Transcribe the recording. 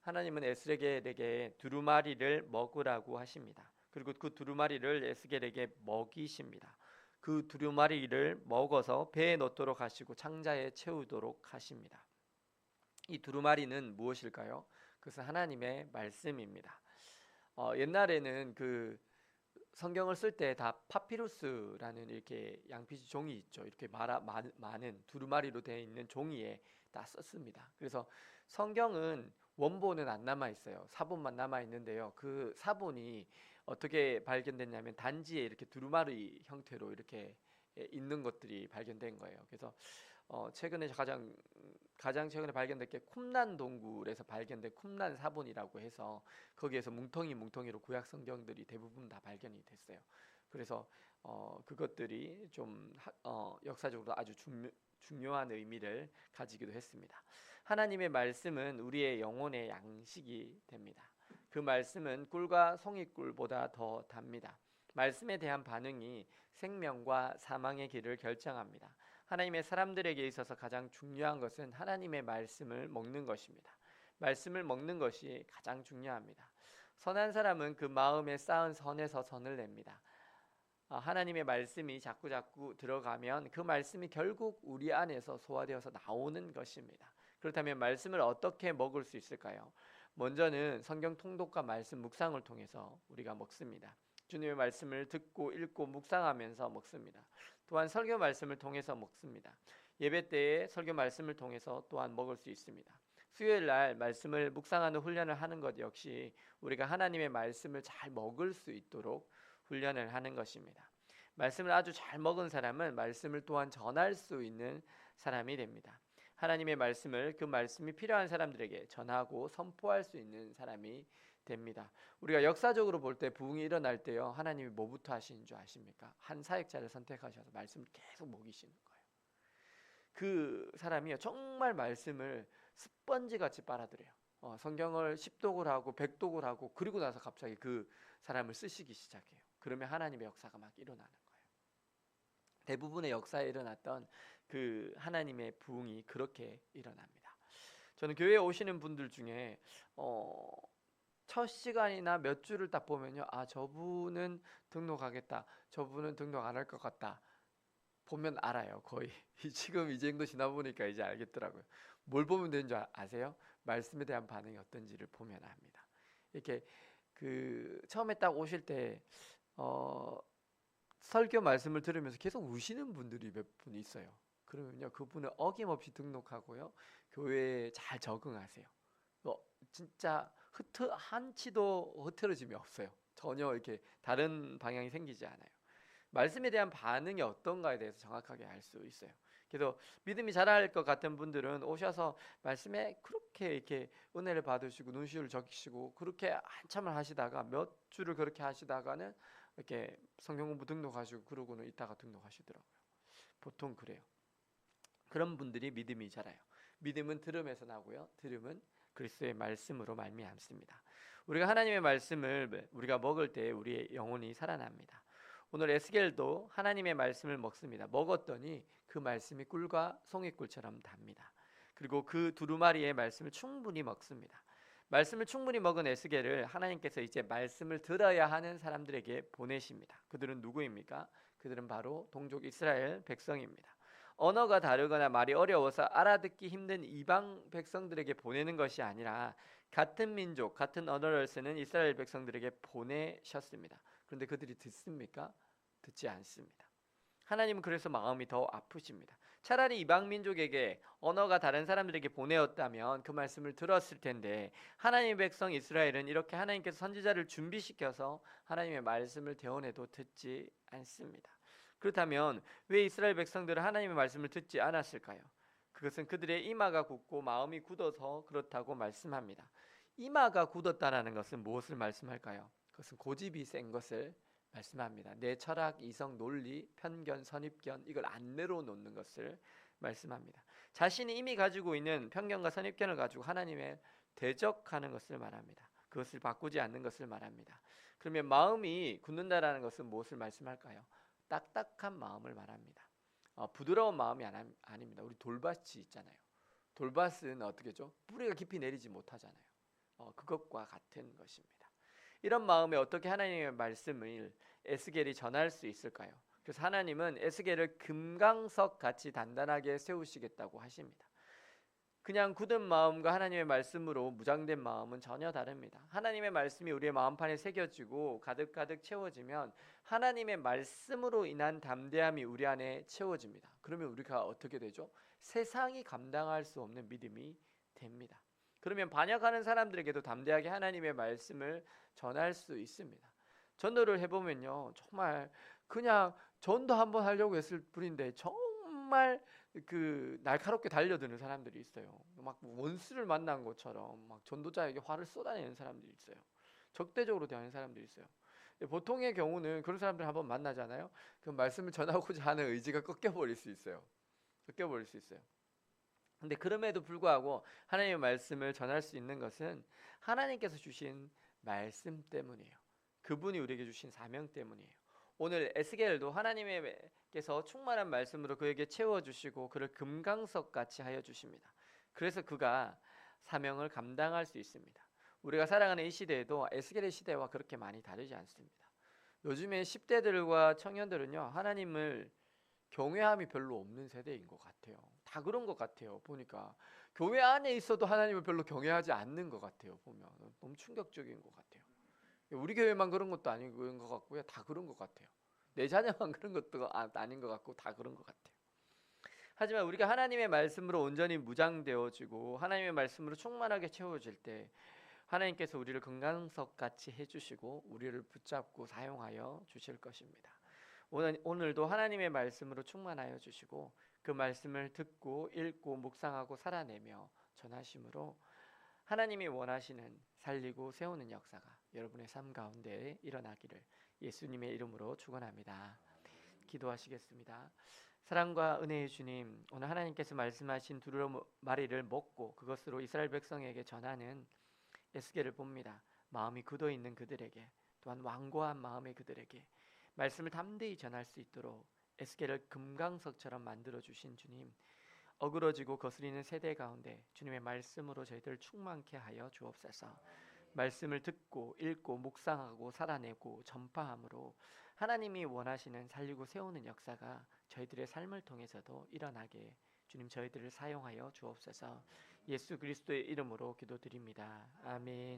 하나님은 에스겔에게 두루마리를 먹으라고 하십니다. 그리고 그 두루마리를 에스겔에게 먹이십니다. 그 두루마리를 먹어서 배에 넣도록 하시고 창자에 채우도록 하십니다. 이 두루마리는 무엇일까요? 그것은 하나님의 말씀입니다. 옛날에는 그 성경을 쓸 때 다 파피루스라는 이렇게 양피지 종이 있죠. 이렇게 많은 두루마리로 되어 있는 종이에 다 썼습니다. 그래서 성경은 원본은 안 남아 있어요. 사본만 남아 있는데요. 그 사본이 어떻게 발견됐냐면 단지에 이렇게 두루마리 형태로 이렇게 있는 것들이 발견된 거예요. 그래서 최근에 가장 최근에 발견된 게 쿰란 동굴에서 발견된 쿰란 사본이라고 해서 거기에서 뭉텅이로 구약 성경들이 대부분 다 발견이 됐어요. 그래서 그것들이 좀 역사적으로 아주 중요한 의미를 가지기도 했습니다. 하나님의 말씀은 우리의 영혼의 양식이 됩니다. 그 말씀은 꿀과 송이꿀보다 더 답니다. 말씀에 대한 반응이 생명과 사망의 길을 결정합니다. 하나님의 사람들에게 있어서 가장 중요한 것은 하나님의 말씀을 먹는 것입니다. 말씀을 먹는 것이 가장 중요합니다. 선한 사람은 그 마음에 쌓은 선에서 선을 냅니다. 하나님의 말씀이 자꾸 들어가면 그 말씀이 결국 우리 안에서 소화되어서 나오는 것입니다. 그렇다면 말씀을 어떻게 먹을 수 있을까요? 먼저는 성경 통독과 말씀 묵상을 통해서 우리가 먹습니다. 주님의 말씀을 듣고 읽고 묵상하면서 먹습니다. 또한 설교 말씀을 통해서 먹습니다. 예배 때에 설교 말씀을 통해서 또한 먹을 수 있습니다. 수요일 날 말씀을 묵상하는 훈련을 하는 것 역시 우리가 하나님의 말씀을 잘 먹을 수 있도록 훈련을 하는 것입니다. 말씀을 아주 잘 먹은 사람은 말씀을 또한 전할 수 있는 사람이 됩니다. 하나님의 말씀을 그 말씀이 필요한 사람들에게 전하고 선포할 수 있는 사람이 됩니다. 우리가 역사적으로 볼 때 부흥이 일어날 때요, 하나님이 뭐부터 하시는 줄 아십니까? 한 사역자를 선택하셔서 말씀을 계속 먹이시는 거예요. 그 사람이요 정말 말씀을 스펀지 같이 빨아들여요. 성경을 10독을 하고 100독을 하고 그리고 나서 갑자기 그 사람을 쓰시기 시작해요. 그러면 하나님의 역사가 막 일어나는 거예요. 대부분의 역사에 일어났던 그 하나님의 부흥이 그렇게 일어납니다. 저는 교회에 오시는 분들 중에 첫 시간이나 몇 주를 딱 보면요, 저분은 등록하겠다, 저분은 등록 안 할 것 같다, 보면 알아요. 거의 지금 이 정도 지나 보니까 이제 알겠더라고요. 뭘 보면 되는 줄 아세요? 말씀에 대한 반응이 어떤지를 보면 압니다. 이렇게 그 처음에 딱 오실 때 설교 말씀을 들으면서 계속 우시는 분들이 몇 분 있어요. 그러면요, 그분은 어김없이 등록하고요, 교회에 잘 적응하세요. 진짜 한치도 흐트러짐이 없어요. 전혀 이렇게 다른 방향이 생기지 않아요. 말씀에 대한 반응이 어떤가에 대해서 정확하게 알 수 있어요. 그래서 믿음이 자랄 것 같은 분들은 오셔서 말씀에 그렇게 이렇게 은혜를 받으시고 눈시울을 적히시고 그렇게 한참을 하시다가 몇 주를 그렇게 하시다가는 이렇게 성경 공부 등록하시고 그러고는 있다가 등록하시더라고요. 보통 그래요. 그런 분들이 믿음이 자라요. 믿음은 들음에서 나고요, 들음은 그리스도의 말씀으로 말미암습니다. 우리가 하나님의 말씀을 우리가 먹을 때 우리의 영혼이 살아납니다. 오늘 에스겔도 하나님의 말씀을 먹습니다. 먹었더니 그 말씀이 꿀과 송이꿀처럼 답니다. 그리고 그 두루마리의 말씀을 충분히 먹습니다. 말씀을 충분히 먹은 에스겔을 하나님께서 이제 말씀을 들어야 하는 사람들에게 보내십니다. 그들은 누구입니까? 그들은 바로 동족 이스라엘 백성입니다. 언어가 다르거나 말이 어려워서 알아듣기 힘든 이방 백성들에게 보내는 것이 아니라 같은 민족, 같은 언어를 쓰는 이스라엘 백성들에게 보내셨습니다. 그런데 그들이 듣습니까? 듣지 않습니다. 하나님은 그래서 마음이 더 아프십니다. 차라리 이방 민족에게, 언어가 다른 사람들에게 보내었다면 그 말씀을 들었을 텐데, 하나님의 백성 이스라엘은 이렇게 하나님께서 선지자를 준비시켜서 하나님의 말씀을 대언해도 듣지 않습니다. 그렇다면 왜 이스라엘 백성들은 하나님의 말씀을 듣지 않았을까요? 그것은 그들의 이마가 굳고 마음이 굳어서 그렇다고 말씀합니다. 이마가 굳었다는 것은 무엇을 말씀할까요? 그것은 고집이 센 것을 말씀합니다. 내 철학, 이성, 논리, 편견, 선입견, 이걸 안 내려놓는 것을 말씀합니다. 자신이 이미 가지고 있는 편견과 선입견을 가지고 하나님의 대적하는 것을 말합니다. 그것을 바꾸지 않는 것을 말합니다. 그러면 마음이 굳는다라는 것은 무엇을 말씀할까요? 딱딱한 마음을 말합니다. 부드러운 마음이 아닙니다. 우리 돌밭이 있잖아요. 돌밭은 어떻게죠? 뿌리가 깊이 내리지 못하잖아요. 그것과 같은 것입니다. 이런 마음에 어떻게 하나님의 말씀을 에스겔이 전할 수 있을까요? 그래서 하나님은 에스겔을 금강석 같이 단단하게 세우시겠다고 하십니다. 그냥 굳은 마음과 하나님의 말씀으로 무장된 마음은 전혀 다릅니다. 하나님의 말씀이 우리의 마음판에 새겨지고 가득가득 채워지면 하나님의 말씀으로 인한 담대함이 우리 안에 채워집니다. 그러면 우리가 어떻게 되죠? 세상이 감당할 수 없는 믿음이 됩니다. 그러면 반역하는 사람들에게도 담대하게 하나님의 말씀을 전할 수 있습니다. 전도를 해보면요, 정말 그냥 전도 한번 하려고 했을 뿐인데 정말 날카롭게 달려드는 사람들이 있어요. 막 원수를 만난 것처럼 막 전도자에게 화를 쏟아내는 사람들이 있어요. 적대적으로 대하는 사람들이 있어요. 보통의 경우는 그런 사람들 한번 만나잖아요. 그 말씀을 전하고자 하는 의지가 꺾여버릴 수 있어요. 꺾여버릴 수 있어요. 근데 그럼에도 불구하고 하나님의 말씀을 전할 수 있는 것은 하나님께서 주신 말씀 때문이에요. 그분이 우리에게 주신 사명 때문이에요. 오늘 에스겔도 하나님께서 충만한 말씀으로 그에게 채워주시고 그를 금강석 같이 하여 주십니다. 그래서 그가 사명을 감당할 수 있습니다. 우리가 살아가는 이 시대에도 에스겔의 시대와 그렇게 많이 다르지 않습니다. 요즘에 10대들과 청년들은요, 하나님을 경외함이 별로 없는 세대인 것 같아요. 다 그런 것 같아요. 보니까 교회 안에 있어도 하나님을 별로 경외하지 않는 것 같아요. 보면 너무 충격적인 것 같아요. 우리 교회만 그런 것도 아닌 것 같고요. 다 그런 것 같아요. 내 자녀만 그런 것도 아닌 것 같고 다 그런 것 같아요. 하지만 우리가 하나님의 말씀으로 온전히 무장되어지고 하나님의 말씀으로 충만하게 채워질 때 하나님께서 우리를 금강석같이 해주시고 우리를 붙잡고 사용하여 주실 것입니다. 오늘도 하나님의 말씀으로 충만하여 주시고 그 말씀을 듣고 읽고 묵상하고 살아내며 전하심으로 하나님이 원하시는 살리고 세우는 역사가 여러분의 삶 가운데 일어나기를 예수님의 이름으로 축원합니다. 기도하시겠습니다. 사랑과 은혜의 주님, 오늘 하나님께서 말씀하신 두루마리를 먹고 그것으로 이스라엘 백성에게 전하는 에스겔을 봅니다. 마음이 굳어 있는 그들에게, 또한 완고한 마음의 그들에게 말씀을 담대히 전할 수 있도록 에스겔을 금강석처럼 만들어 주신 주님, 어그러지고 거스리는 세대 가운데 주님의 말씀으로 저희들을 충만케 하여 주옵소서. 말씀을 듣고 읽고 묵상하고 살아내고 전파함으로 하나님이 원하시는 살리고 세우는 역사가 저희들의 삶을 통해서도 일어나게 주님 저희들을 사용하여 주옵소서. 예수 그리스도의 이름으로 기도드립니다. 아멘.